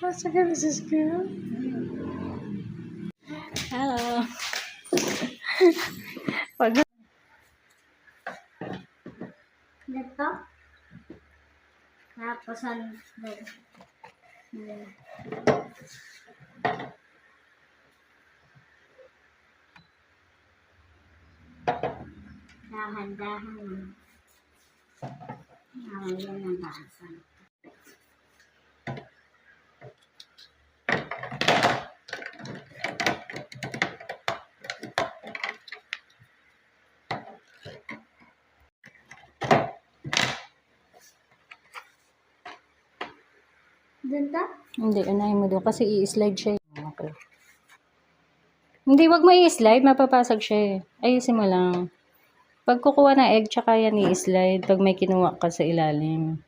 Masakit sa school. Hello. Pag Dito. Tapos dahan-dahan. Yan ang bahasan. Dito? hindi, unahin mo doon kasi i-slide siya. Okay. Hindi, wag mo i-slide. Mapapasag siya eh. Ayusin mo lang. Pag kukuha ng egg, tsaka yan i-slide pag may kinuha ka sa ilalim.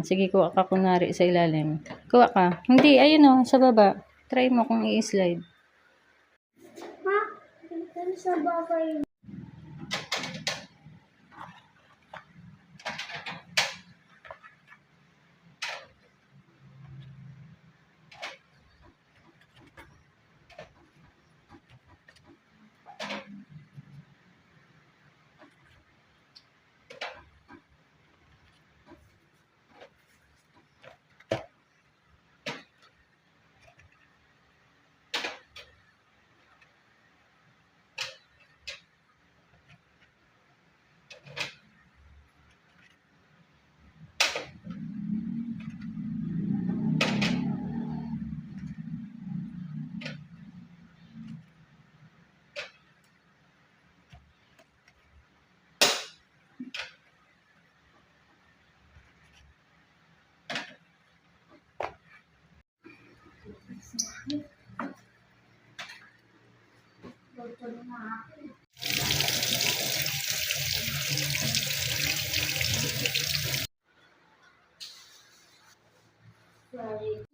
Sige, kuha ka kunwari sa ilalim. Kuha ka. Hindi, ayun o, sa baba. Try mo kung i-slide. Ha? Dito sa baba yun. Sorry.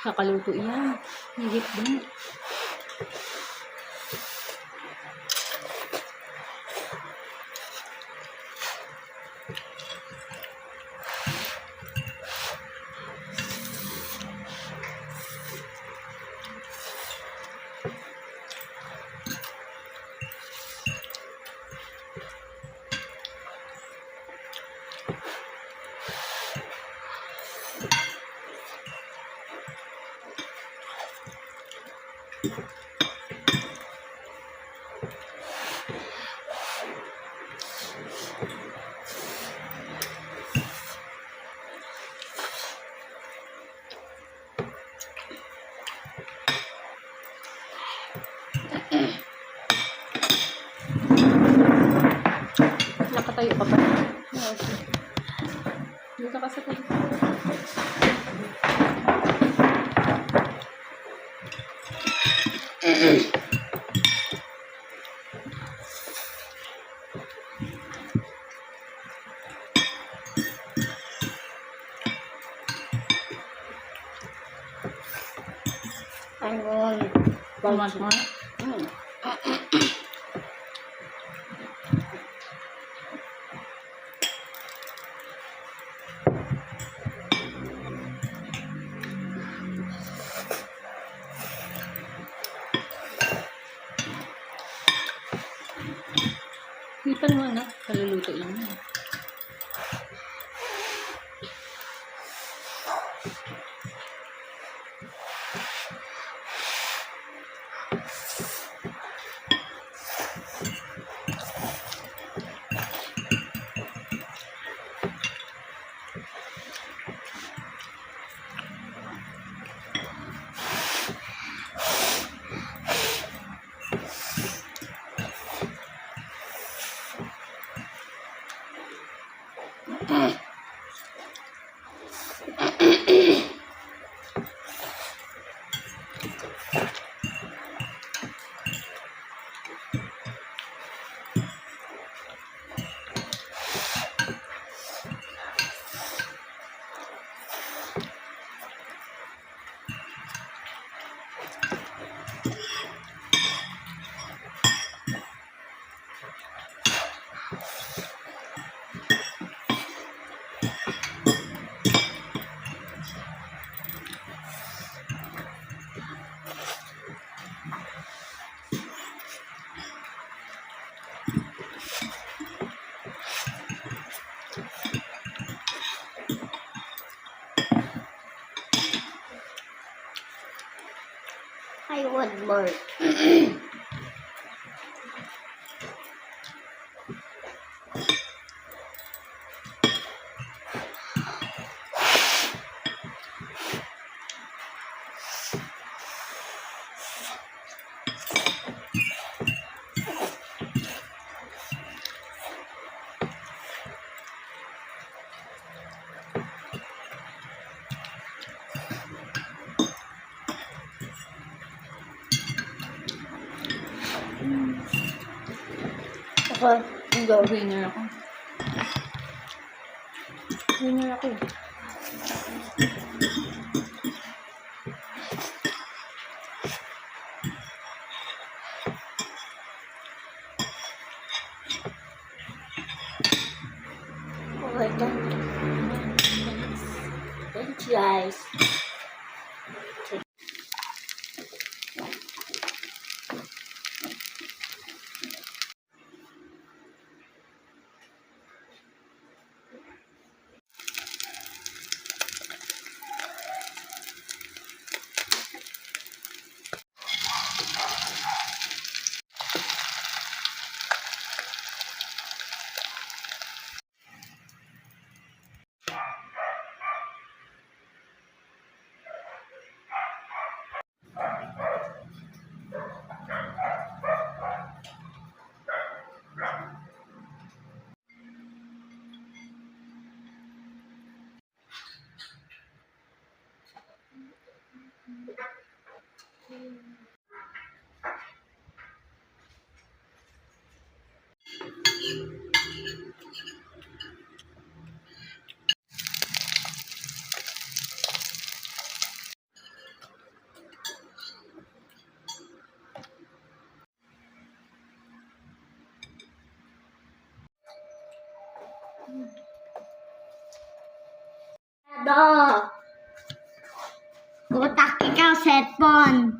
Nakaluto yan. Higit din. Nakatayo ka pa. Okay. Dito ka sa tayo. Ayun. Bumas mo? Hipan mo anak. Kaluluto lang yan. I want more. Ako, hindi, winner ako. Winner ako eh. Okay, done. Thanks, guys. Do. Utak ikaw, cellphone.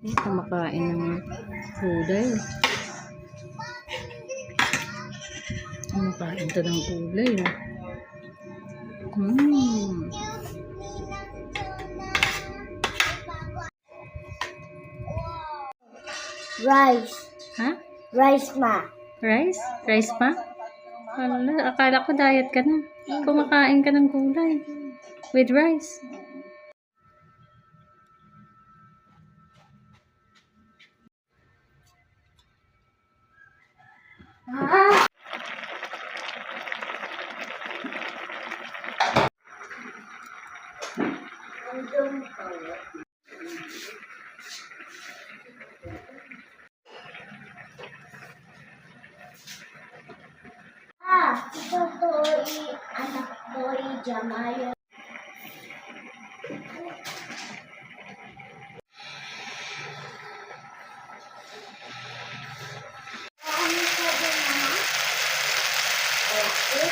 Kumakain ng gulay. Kumakain to ng gulay. Rice. Ha? Rice, ma. Rice? Rice pa? Wala, akala ko diet ka na. Kumakain ka ng gulay. With rice. Ah! Ito to anak ko, Jamaya. Ano sabi, mama? Okay.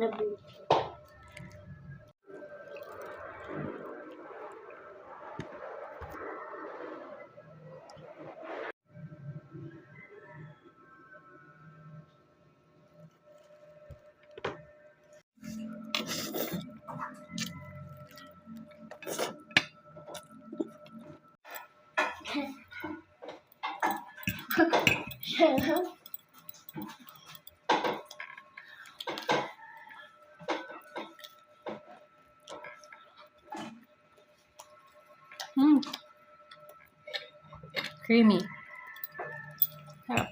Nabuto. Mm. Creamy. Sarap.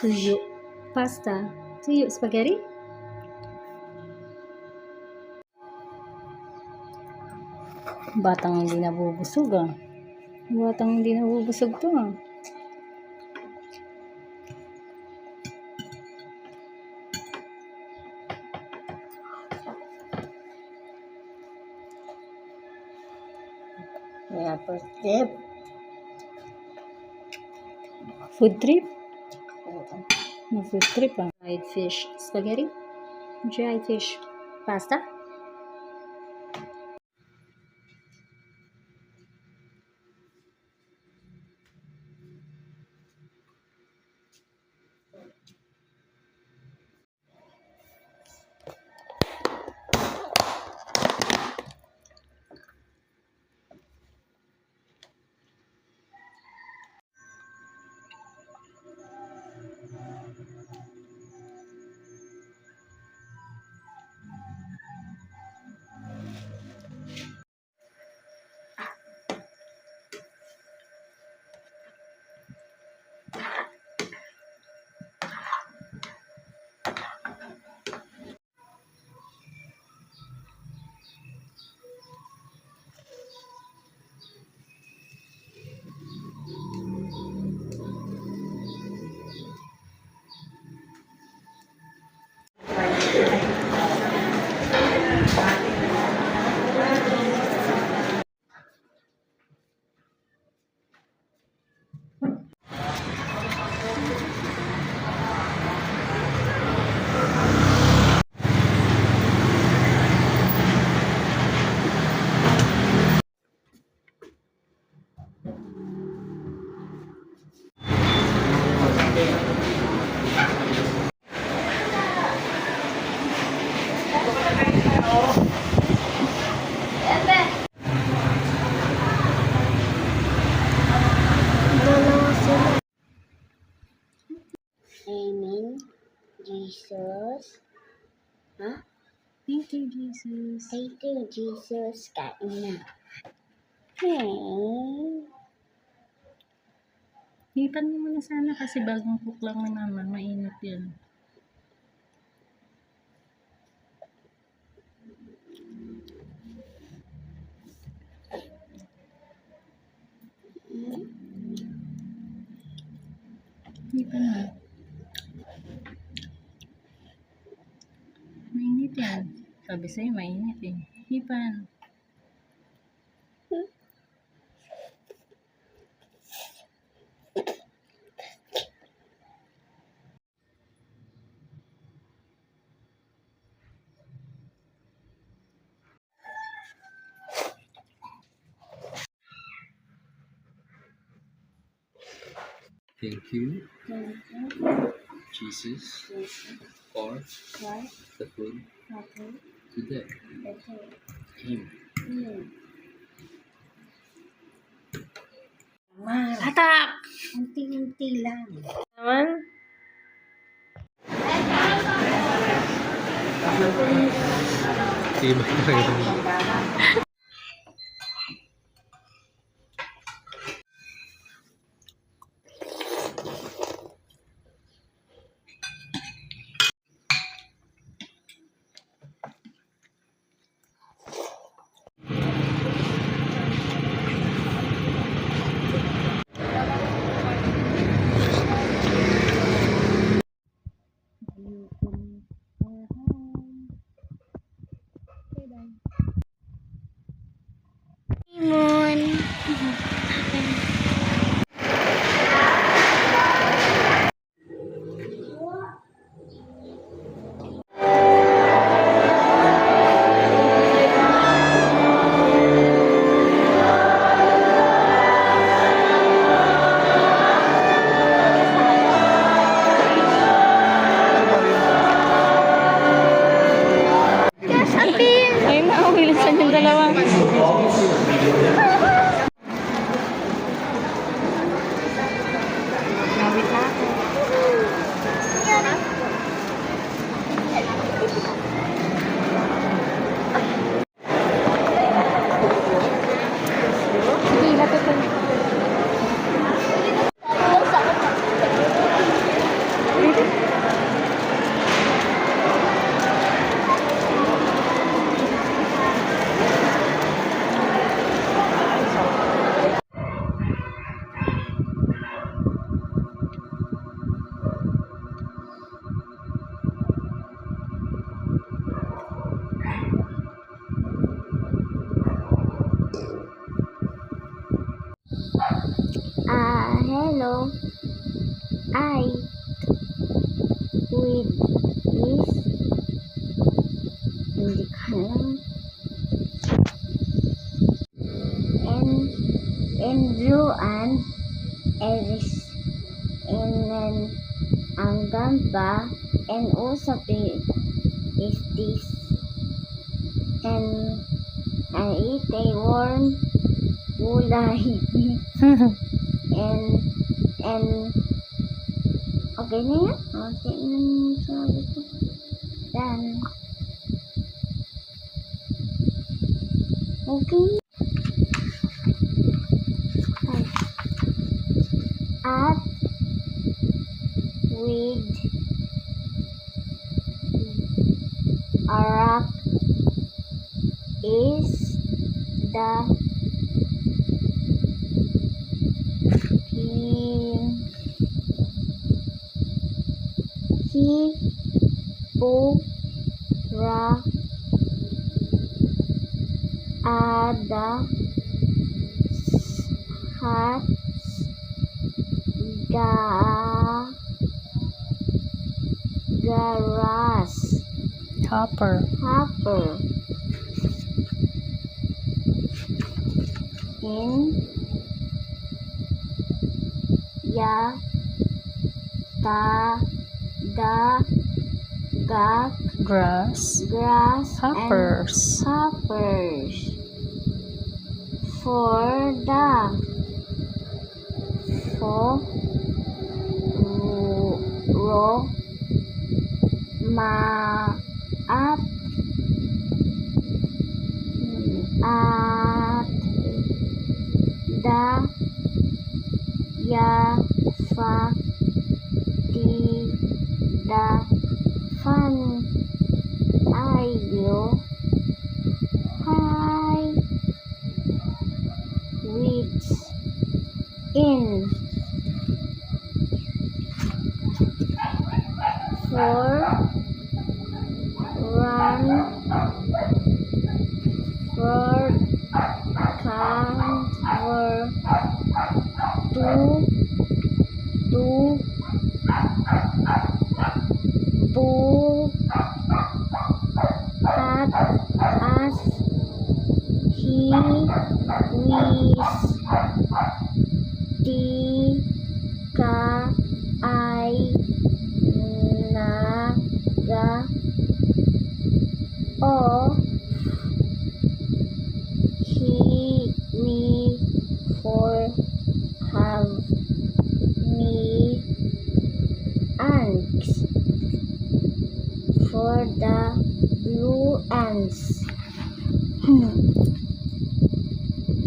Tuyo. Pasta. Tuyo. Spaghetti? Batang hindi nabubusog ah. Batang hindi nabubusog to ah. Yeah, first tip. Food trip? No food trip ah. Dried fish spaghetti? Dried fish pasta? Amen. Jesus. Huh? Thank you, Jesus. Thank you, Jesus. Kain na. Hey. Hipan mo muna sana kasi bagong cook lang ni mama. Mainit yan. Hipan mo. Mainit yan. Sabi sa'yo, mainit eh. Hipan. Thank you, Jesus, for the food today. Amen. Hatak! Unti-unti lang. Naman? Tibay talaga. Moon. Ay, mauwilasan yung dalawa. Sige, lapit ko. Hello. I with this. Hindi ka lang. And blue and Iris ang gamba and also is this and I eat a warm gulay and okay na yan? Okay na yung sabi ko. Done. Okay. At with a rock is the Hipura ada hat garas Hopper. in ya gak Grass. grass Hoppers. and hoppers for ro ma at da ya fa di da fan ayo hi which in for run for can for do bull at as he wis tika I naga o he we for have me ants for the blue ants.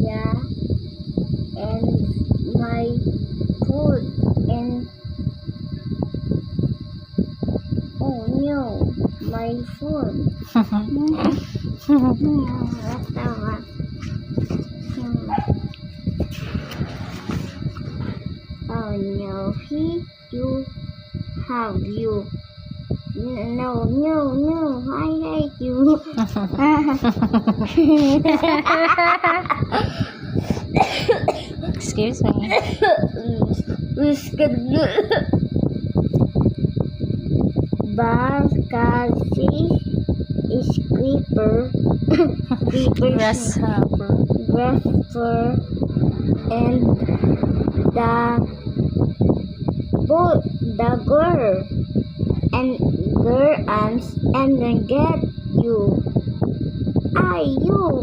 Yeah, and my food and oh no, my food. Whatever. Oh no, you have you No, no, no, I hate you. Excuse me. Barkasi is creeper. Creeper. Grasshopper. Grasshopper. And the girl. And girl ants and then get you. You.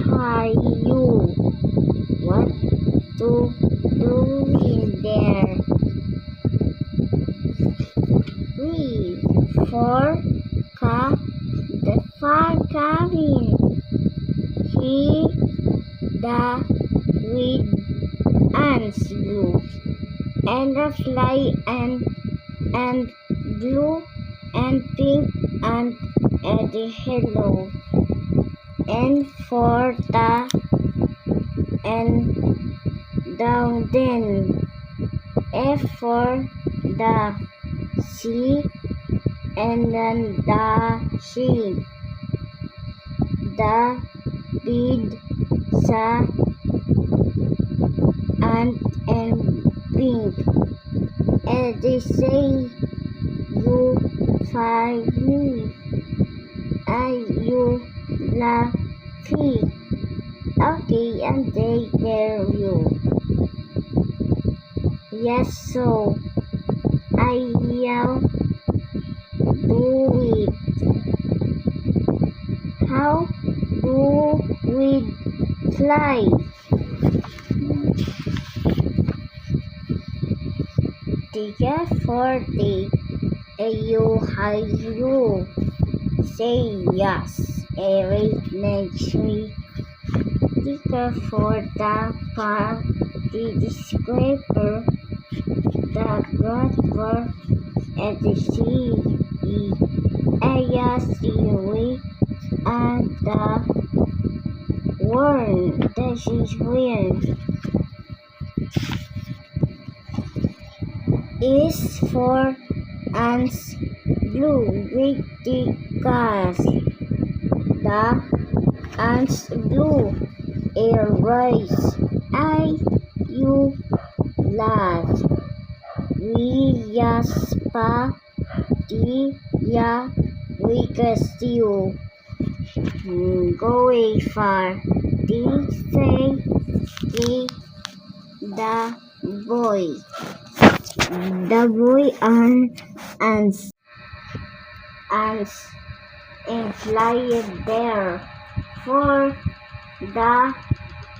Hi, you. What to do in there? 3, 4, the 5 cabin. He, the with ants blue, and the fly and blue and pink and the hello, and for the and down then F for the sea and then the sea, the bid sa and pink, and they say you find me, you laughy. Okay, and they dare you. Yes, so I yell, do it. How do we fly? Tiga 40. You say yes. Every next week. Tiga for the park. The scraper. The grasshopper and the sea. Seaweed and the worm. This is weird. Is for ants blue with the gas. The ants blue air rise. You laugh. We yaspa the ya we steal. Go away far. The say the boy. The boy ants and flying there for the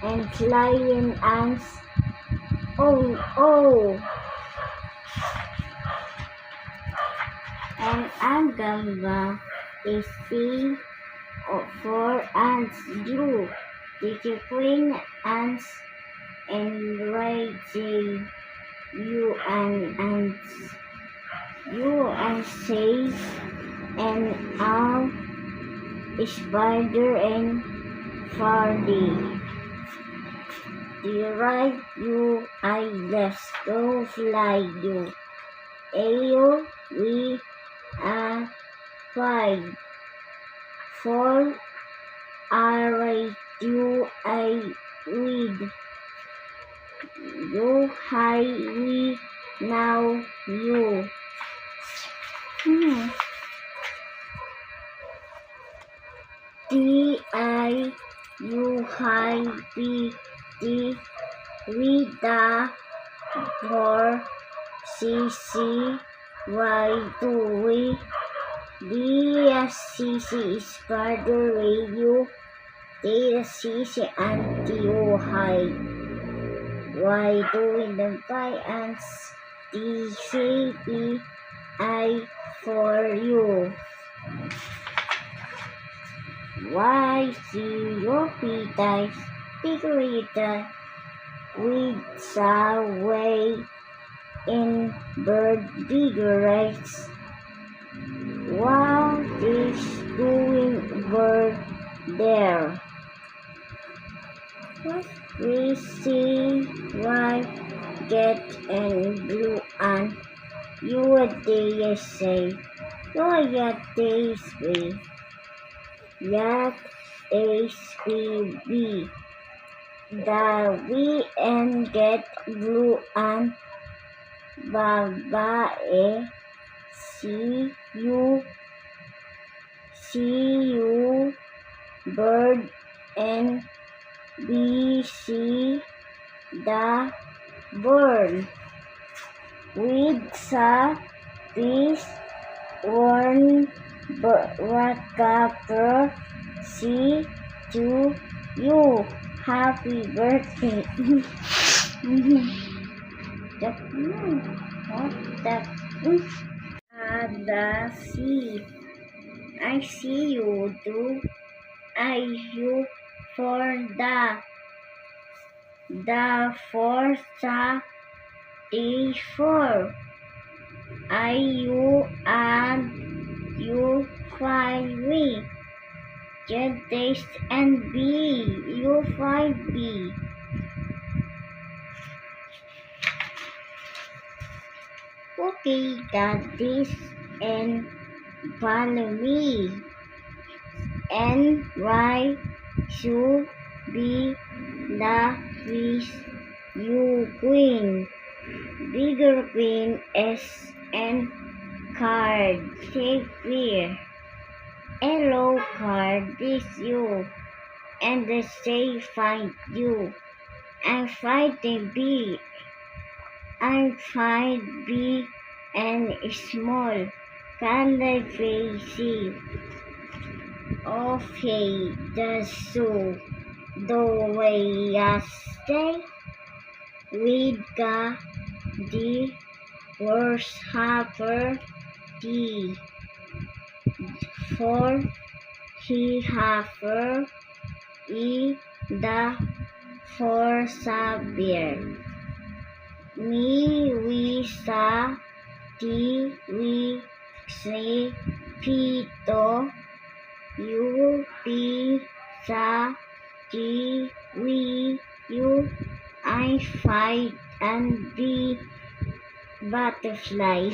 and flying ants. Oh. And Agamba is C for ants blue. The queen ants and J. You and say and all spider and fardy. The right you I let's go fly you. Ayo we are 5. 4 are you I read. You high we now you. D you high B D we the for C Y do we DSCC is further radio data CC and you high. Why doing the and DCPI for you? Why see your pita figurator with a way in bird figurates? What is doing bird there? What? We see white, get and blue and you a day say. Oh yet days we. Yet days we. The we and get blue and babae. See you bird and we see the bird with sa fish one whatever see to you happy birthday. What the the sea I see you do I you for the for the for I you and you find me get this and B you find B okay got this and follow me and why should be the fish you queen bigger queen S and card take clear hello card this you and the say find you and find the B I find B and small can I see okay the so the way I stay with the worst hopper the for he hopper e the for saber me we sa ti we say pito you pi sa ti we you I fight and the butterfly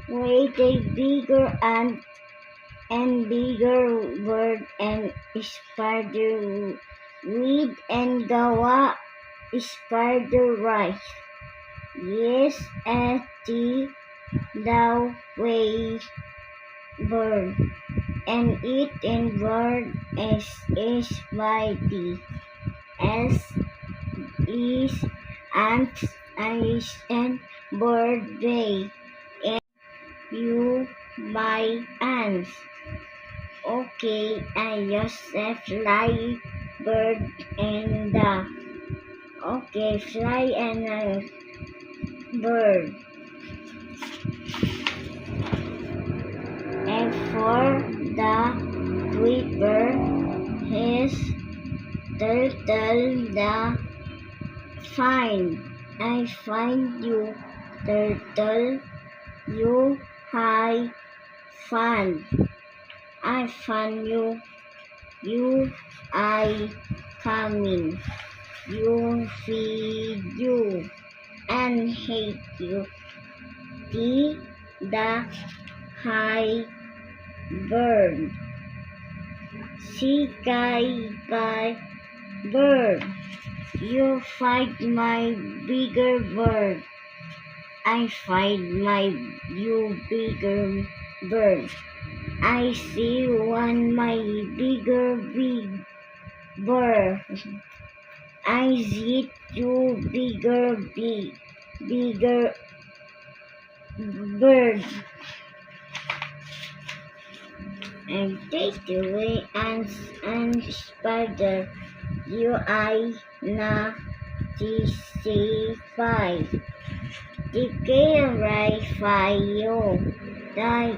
wait a bigger and bigger bird and spider weed and gawa spider rice yes at the way bird and it and bird is by the s is ant is and birthday and you by ants okay I just fly bird and okay fly and bird and for the Twitter his turtle the find I find you turtle you high fun I find you I coming you feed you and hate you the high bird see guy bird you fight my bigger bird I find my you bigger bird I see one my bigger big bird I see two bigger bigger bird and take away and spider you I na tisify the right fire die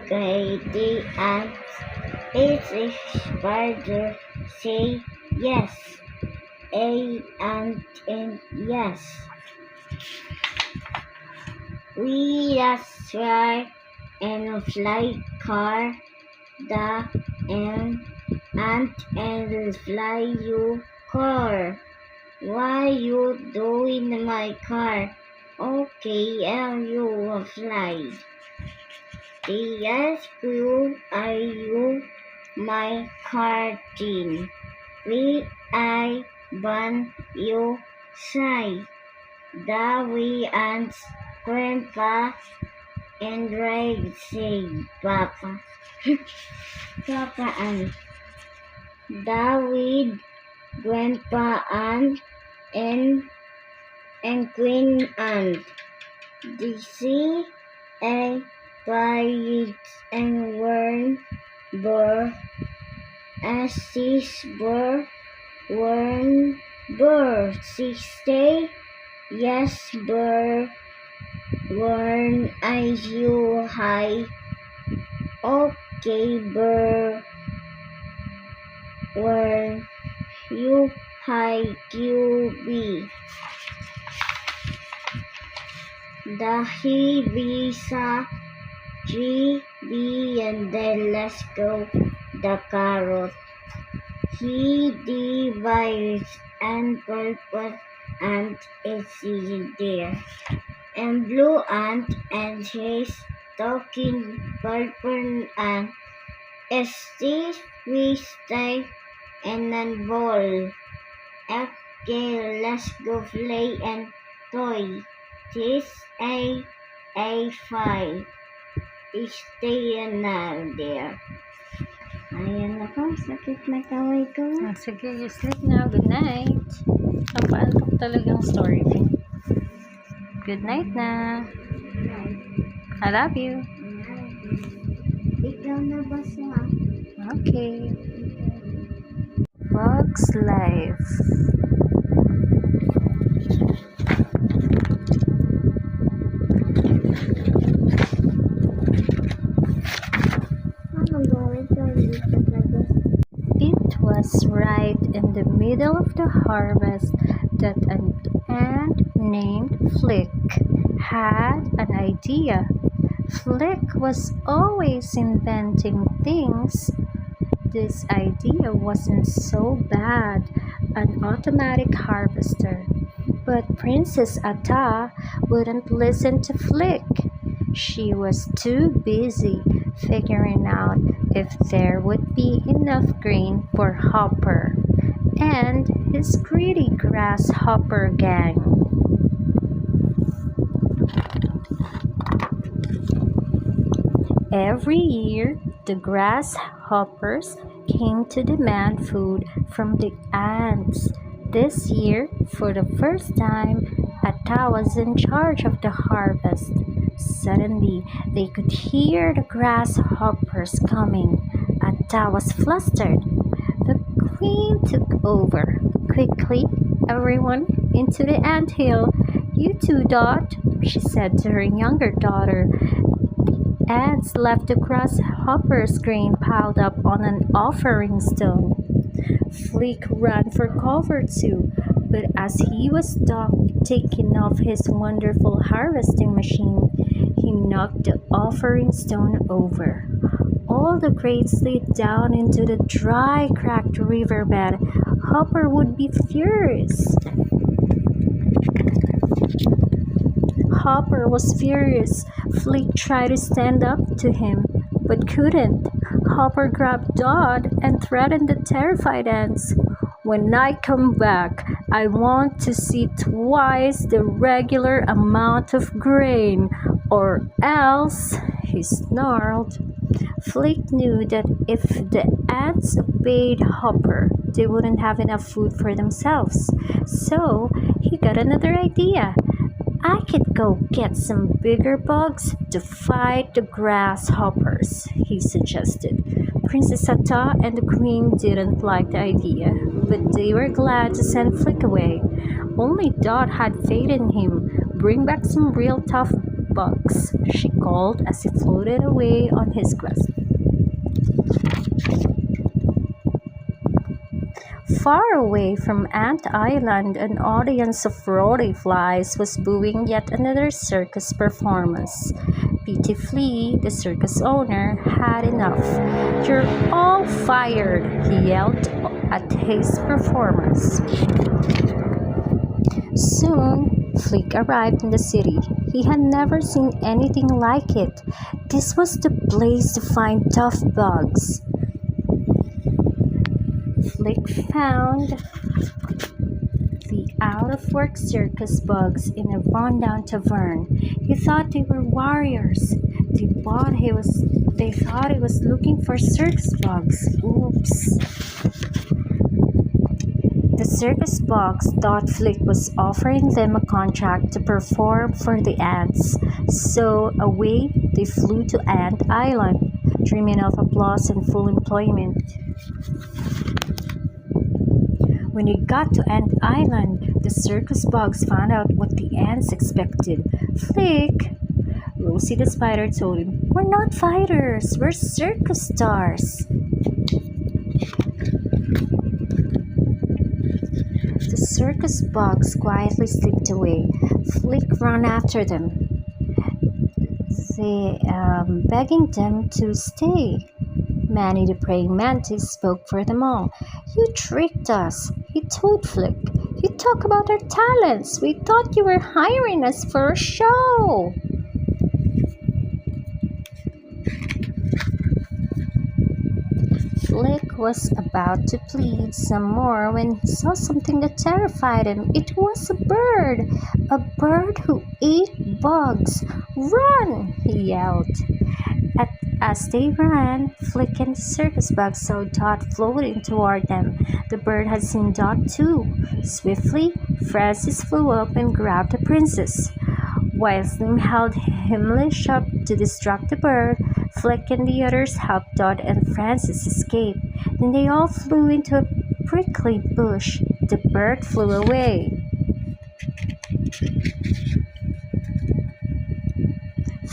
the ants it's a spider say yes a and yes we just try and fly car the and ant and fly you car. Why you doing my car? Okay, you fly. They ask you, are you my cartoon? We I ban you say. Da we ants grandpa and Ray say Papa. Papa and David Grandpa and Queen Aunt. They see a pirate and warn Burr as this Burr warn Burr. She say yes Burr warn I you high. Okay Burr warn you high QB. Dahi Visa GB and then let's go the carrot. He divides and purple ant is there. And blue ant and his talking purple ant is this we stay and then ball. Okay, let's go play and toy. This A5 stay na there. Ayan na po, sakit na kaway ko. Sige, you sleep now. Good night. Pampaantok talagang story ko. Good night na. I love you. Ikaw na ba siya? Okay. Bugs Life. Ano gawin ko dito sa gas? It was right in the middle of the harvest that an ant named Flick had an idea. Flick was always inventing things. This idea wasn't so bad, an automatic harvester. But Princess Ata wouldn't listen to Flick. She was too busy figuring out if there would be enough grain for Hopper and his greedy grasshopper gang. Every year, the grasshoppers came to demand food from the ants. This year, for the first time, Ata was in charge of the harvest. Suddenly, they could hear the grasshoppers coming. Ata was flustered. The queen took over. Quickly, everyone, into the anthill. You too, Dot, she said to her younger daughter. Ants left the grasshopper's grain piled up on an offering stone. Flick ran for cover too, but as he was taking off his wonderful harvesting machine, he knocked the offering stone over. All the grain slid down into the dry, cracked riverbed. Hopper would be furious. Hopper was furious. Flick tried to stand up to him, but couldn't. Hopper grabbed Dot and threatened the terrified ants. When I come back, I want to see twice the regular amount of grain, or else, he snarled. Flick knew that if the ants obeyed Hopper, they wouldn't have enough food for themselves. So he got another idea. I could go get some bigger bugs to fight the grasshoppers, he suggested. Princess Ata and the queen didn't like the idea, but they were glad to send Flick away. Only Dot had faith in him. Bring back some real tough bugs, she called as he floated away on his quest. Far away from Ant Island, an audience of Rody flies was booing yet another circus performance. Petey Flea, the circus owner, had enough. "You're all fired," he yelled at his performers. Soon, Flick arrived in the city. He had never seen anything like it. This was the place to find tough bugs. Flick found the out-of-work circus bugs in a rundown tavern. He thought they were warriors. They thought he was looking for circus bugs. Oops. The circus bugs thought Flick was offering them a contract to perform for the ants. So away they flew to Ant Island, dreaming of applause and full employment. When he got to Ant Island, the circus bugs found out what the ants expected. "Flick," Rosie the spider told him, "we're not fighters, we're circus stars." The circus bugs quietly slipped away. Flick ran after them, begging them to stay. Manny the praying mantis spoke for them all. "You tricked us," he told Flick. "You talk about our talents. We thought you were hiring us for a show." Flick was about to plead some more when he saw something that terrified him. It was a bird who ate bugs. "Run!" he yelled. As they ran, Flick and the circus bugs saw Dot floating toward them. The bird had seen Dot too. Swiftly, Francis flew up and grabbed the princess. While Slim held Himmlish up to distract the bird, Flick and the others helped Dot and Francis escape. Then they all flew into a prickly bush. The bird flew away.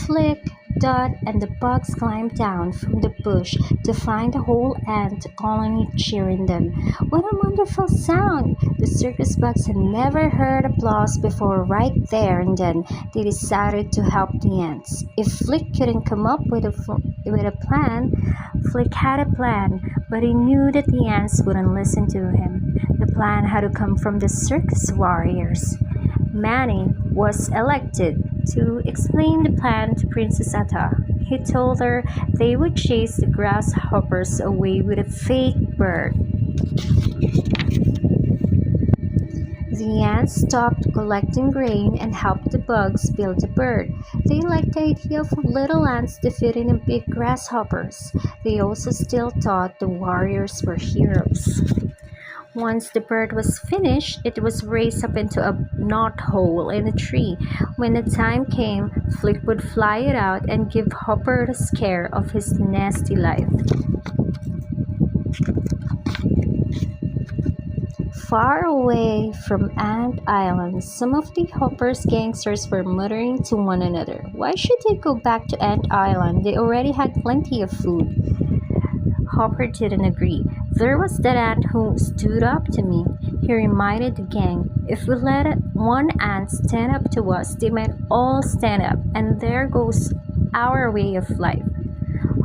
Flick, Dot, and the bugs climbed down from the bush to find the whole ant colony cheering them. What a wonderful sound! The circus bugs had never heard applause before. Right there and then, they decided to help the ants. If Flick couldn't come up with a plan, Flick had a plan, but he knew that the ants wouldn't listen to him. The plan had to come from the circus warriors. Manny was elected to explain the plan to Princess Atta. He told her they would chase the grasshoppers away with a fake bird. The ants stopped collecting grain and helped the bugs build the bird. They liked the idea of little ants defeating the big grasshoppers. They also still thought the warriors were heroes. Once the bird was finished, it was raised up into a knot hole in a tree. When the time came, Flick would fly it out and give Hopper the scare of his nasty life. Far away from Ant Island, some of the Hopper's gangsters were muttering to one another. Why should they go back to Ant Island? They already had plenty of food. Hopper didn't agree. "There was that ant who stood up to me," he reminded the gang. "If we let one ant stand up to us, they might all stand up, and there goes our way of life."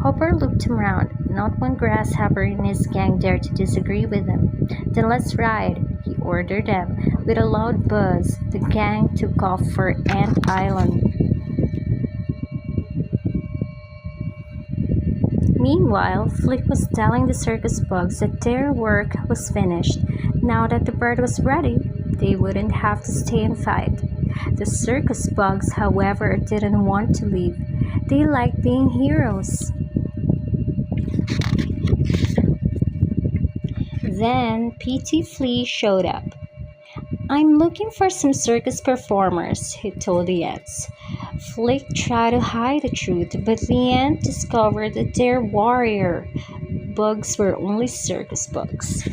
Hopper looked around. Not one grasshopper in his gang dared to disagree with him. "Then let's ride," he ordered them. With a loud buzz, the gang took off for Ant Island. Meanwhile, Flick was telling the circus bugs that their work was finished. Now that the bird was ready, they wouldn't have to stay and fight. The circus bugs, however, didn't want to leave. They liked being heroes. Then Petey Flea showed up. "I'm looking for some circus performers," he told the ants. Flick tried to hide the truth, but the ant discovered that their warrior bugs were only circus bugs.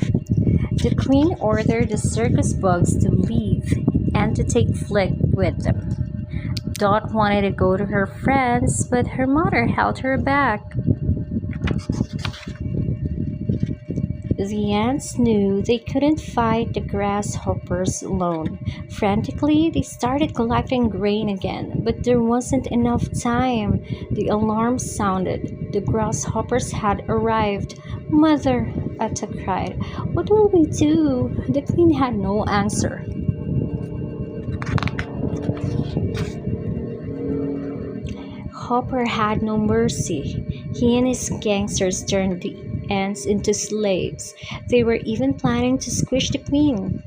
The queen ordered the circus bugs to leave and to take Flick with them. Dot wanted to go to her friends, but her mother held her back. The The ants knew they couldn't fight the grasshoppers alone. Frantically, they started collecting grain again, but there wasn't enough time. The alarm sounded. The grasshoppers had arrived. "Mother," Atta cried, "what will we do?" The queen had no answer. Hopper had no mercy. He and his gangsters turned the ants into slaves. They were even planning to squish the queen.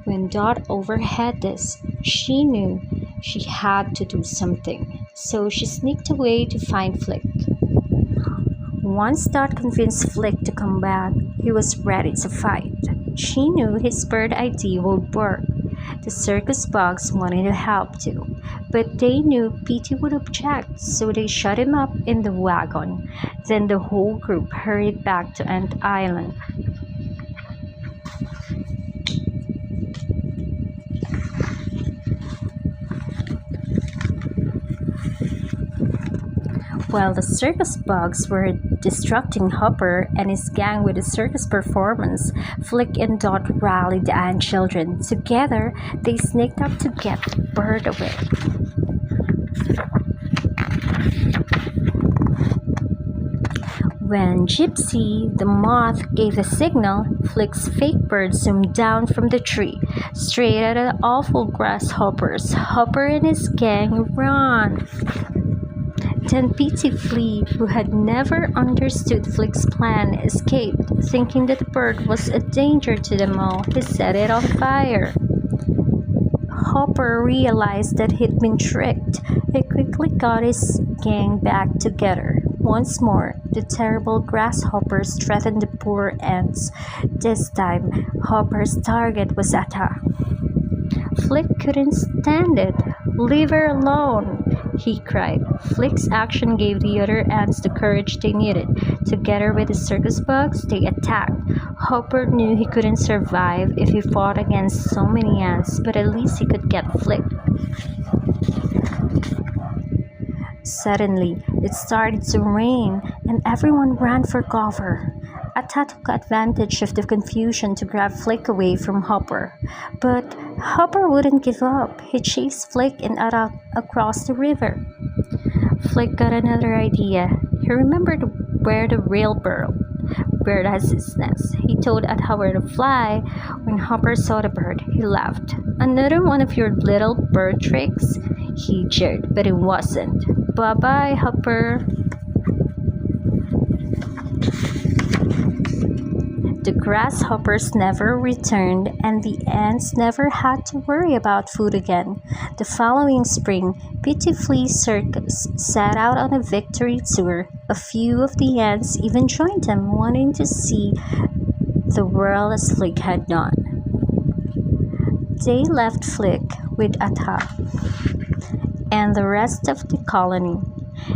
When Dot overheard this, she knew she had to do something. So she sneaked away to find Flick. Once Dot convinced Flick to come back, he was ready to fight. She knew his bird idea would work. The circus bugs wanted to help too, but they knew Petey would object, so they shut him up in the wagon. Then the whole group hurried back to Ant Island. While the circus bugs were distracting Hopper and his gang with the circus performance, Flick and Dot rallied the ant children. Together, they sneaked up to get the bird away. When Gypsy, the moth, gave the signal, Flick's fake bird zoomed down from the tree, straight at the awful grasshoppers. Hopper and his gang ran. Then Petey Flea, who had never understood Flick's plan, escaped, thinking that the bird was a danger to them all. He set it on fire. Hopper realized that he'd been tricked. He quickly got his gang back together. Once more, the terrible grasshoppers threatened the poor ants. This time, Hopper's target was Atta. Flick couldn't stand it. "Leave her alone," he cried. Flick's action gave the other ants the courage they needed. Together with the circus bugs, they attacked. Hopper knew he couldn't survive if he fought against so many ants, but at least he could get Flick. Suddenly, it started to rain, and everyone ran for cover. Atta took advantage of the confusion to grab Flick away from Hopper. But Hopper wouldn't give up. He chased Flick and Atta across the river. Flick got another idea. He remembered where the real bird has its nest. He told Atta where to fly. When Hopper saw the bird, he laughed. "Another one of your little bird tricks?" He jeered, but it wasn't. "Bye-bye, Hopper." The grasshoppers never returned, and the ants never had to worry about food again. The following spring, Petey Flea's circus set out on a victory tour. A few of the ants even joined them, wanting to see the world as Flick had done. They left Flick with Atta and the rest of the colony.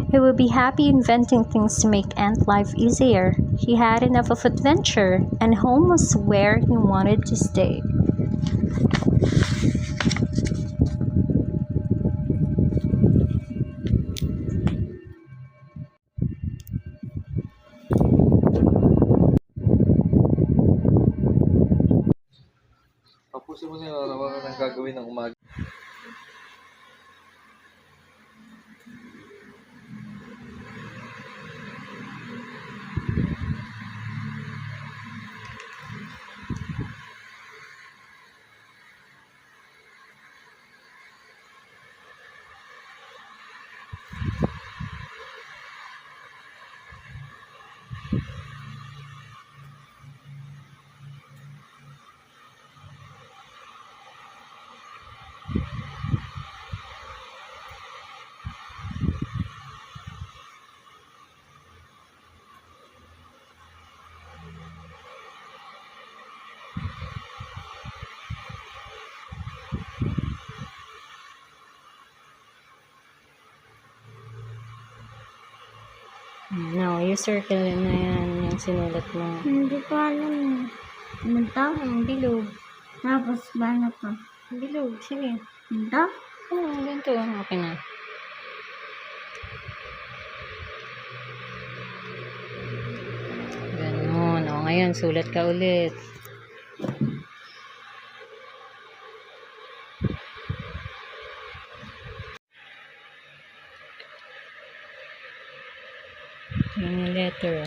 He would be happy inventing things to make ant life easier. He had enough of adventure, and home was where he wanted to stay. Tapusin mo na yung araw ng gagawin ng umaga. No, you circle na yan, yung sinulat mo. Hindi ko alam. Ito? Bilog. Tapos ba na to? Bilog, sige. Ito? Ganito. Okay na. Ganun. O, Ayan, sulat ka ulit. Yung letter.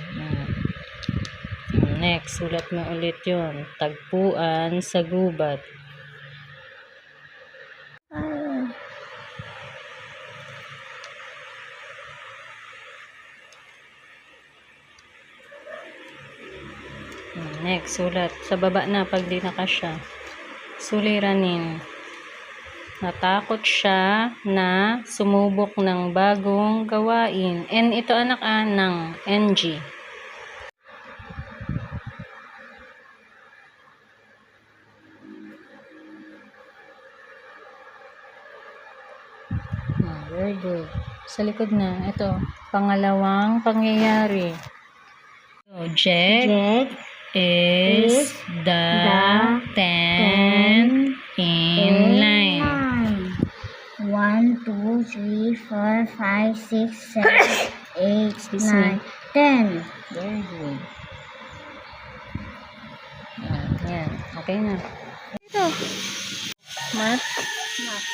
Next, sulat mo ulit yun. Tagpuan sa gubat. Ay. Next, sulat. Sa baba na pag di na kasya. Suliranin. Natakot siya na sumubok ng bagong gawain. N ito anak ng NG. Very good. Sa likod na. Ito. Pangalawang pangyayari. Jack is the 10 in line. 1, 2, 3, 4, 5, 6, 7, 8, Excuse me. 9, 10. Very good. Yan. Okay na. Ito. Mat. Mat.